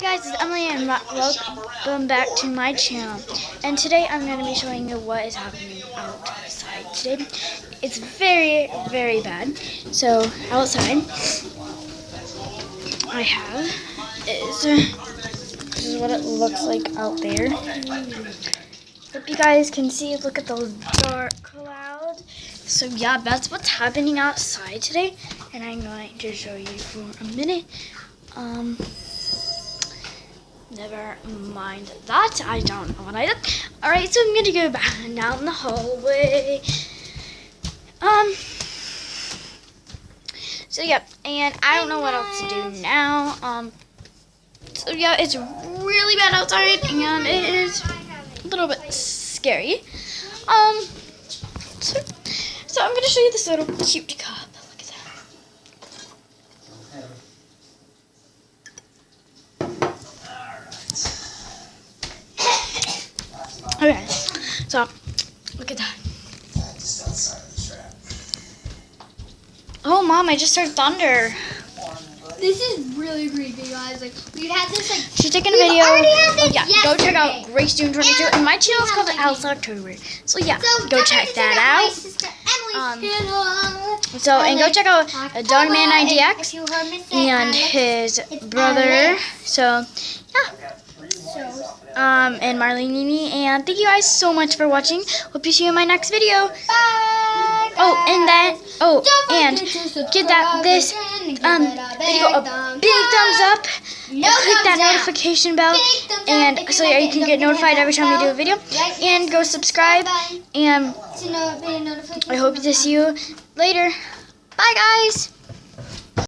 Hi guys, it's Emily and welcome back to my channel. And today I'm going to be showing you what is happening outside today. It's very, very bad. So outside, I have this is what it looks like out there. Hope you guys can see. Look at those dark clouds. So yeah, that's what's happening outside today. And I'm going to show you for a minute. Never mind that. I don't know what I did. Alright, so I'm gonna go back down the hallway. So yeah, and I don't know what else to do now. So yeah, it's really bad outside and it is a little bit scary. So I'm gonna show you this little cute cup. Look at that. Okay, so look at that. Oh, Mom, I just heard thunder. This is really creepy, guys. Like, we've had this, like... She's taking a video. Yeah, go check out Grace June 22. And my channel is called Outside October. So, yeah, go check that out. And go check out Dogman IDX and his brother. So, yeah. And Marlene Nini. And thank you guys so much for watching. Hope you see you in my next video. Bye. And give this video a big thumbs up. And click that notification bell. And so you can get notified every time we do a video. And go subscribe. And I hope to see you later. Bye, guys.